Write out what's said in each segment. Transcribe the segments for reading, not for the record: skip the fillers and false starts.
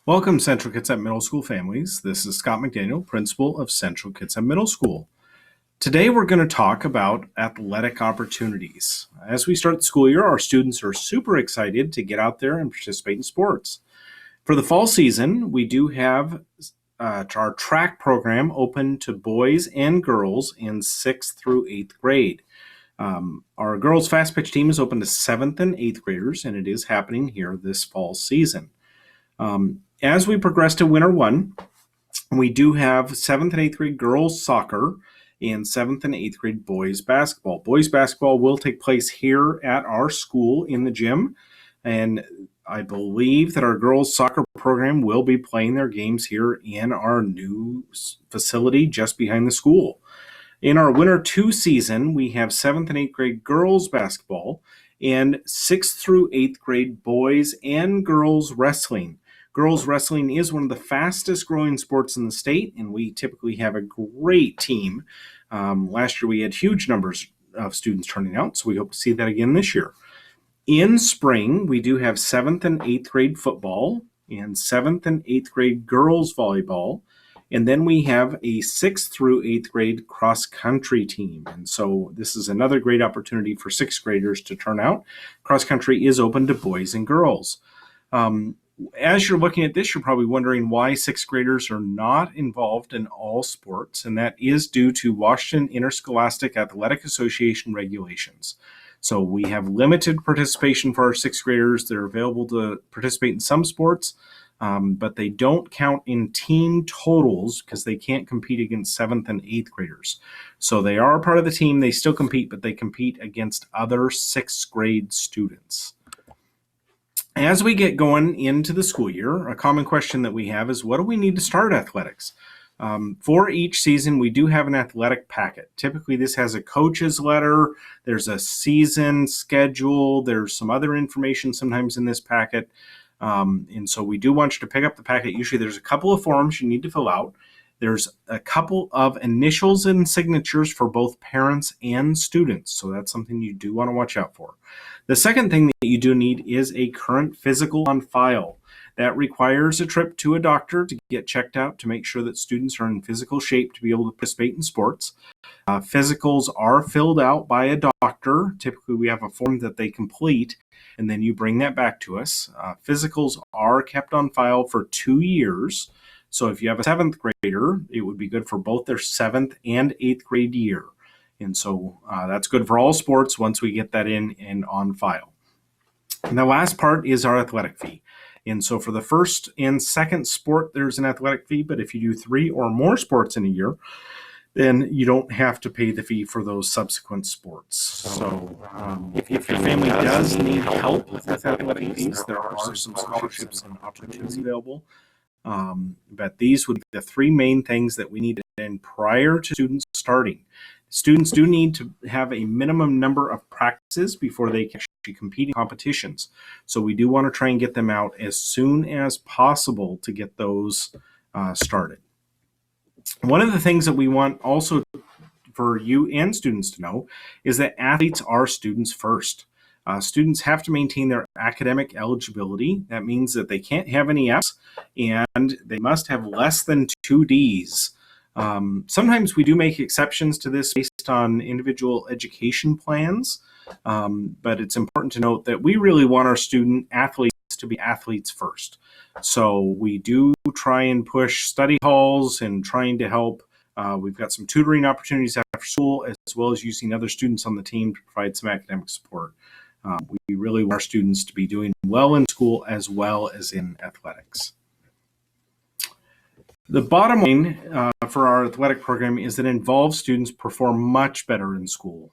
Welcome, Central Kitsap Middle School families. This is Scott McDaniel, principal of Central Kitsap Middle School. Today we're going to talk about athletic opportunities. As we start the school year, our students are super excited to get out there and participate in sports. For the fall season, we do have our track program open to boys and girls in 6th through 8th grade. Our girls fast pitch team is open to 7th and 8th graders, and it is happening here this fall season. As we progress to Winter 1, we do have 7th and 8th grade girls soccer and 7th and 8th grade boys basketball. Boys basketball will take place here at our school in the gym, and I believe that our girls soccer program will be playing their games here in our new facility just behind the school. In our Winter 2 season, we have 7th and 8th grade girls basketball and 6th through 8th grade boys and girls wrestling. Girls wrestling is one of the fastest growing sports in the state, and we typically have a great team. Last year we had huge numbers of students turning out, so we hope to see that again this year. In spring, we do have 7th and 8th grade football and 7th and 8th grade girls volleyball. And then we have a 6th through 8th grade cross-country team. And so this is another great opportunity for 6th graders to turn out. Cross-country is open to boys and girls. As you're looking at this, you're probably wondering why 6th graders are not involved in all sports, and that is due to Washington Interscholastic Athletic Association regulations. So we have limited participation for our 6th graders. They're available to participate in some sports, but they don't count in team totals because they can't compete against 7th and 8th graders. So they are a part of the team. They still compete, but they compete against other 6th grade students. As we get going into the school year, a common question that we have is, what do we need to start athletics? For each season, we do have an athletic packet. Typically, this has a coach's letter, there's a season schedule, there's some other information sometimes in this packet. And so we do want you to pick up the packet. Usually there's a couple of forms you need to fill out. There's a couple of initials and signatures for both parents and students. So that's something you do want to watch out for. The second thing that you do need is a current physical on file. That requires a trip to a doctor to get checked out to make sure that students are in physical shape to be able to participate in sports. Physicals are filled out by a doctor. Typically, we have a form that they complete, and then you bring that back to us. Physicals are kept on file for 2 years. So if you have a 7th grader, it would be good for both their 7th and 8th grade year. And so that's good for all sports once we get that in and on file. And the last part is our athletic fee. And so for the first and second sport, there's an athletic fee, but if you do 3 or more sports in a year, then you don't have to pay the fee for those subsequent sports. So if your family does need help with athletic fees, there are some scholarships and opportunities available. But these would be the 3 main things that we need in prior to students starting. Students do need to have a minimum number of practices before they can actually compete in competitions. So we do want to try and get them out as soon as possible to get those started. One of the things that we want also for you and students to know is that athletes are students first. Students have to maintain their academic eligibility. That means that they can't have any Fs and they must have less than 2 Ds. Sometimes we do make exceptions to this based on individual education plans, but it's important to note that we really want our student athletes to be athletes first. So we do try and push study halls and trying to help. We've got some tutoring opportunities after school, as well as using other students on the team to provide some academic support. We really want our students to be doing well in school as well as in athletics. The bottom line for our athletic program is that it involves students perform much better in school.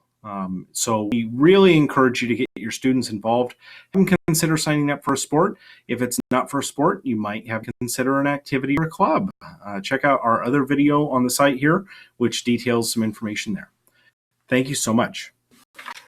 So we really encourage you to get your students involved and consider signing up for a sport. If it's not for a sport, you might have to consider an activity or a club. Check out our other video on the site here, which details some information there. Thank you so much.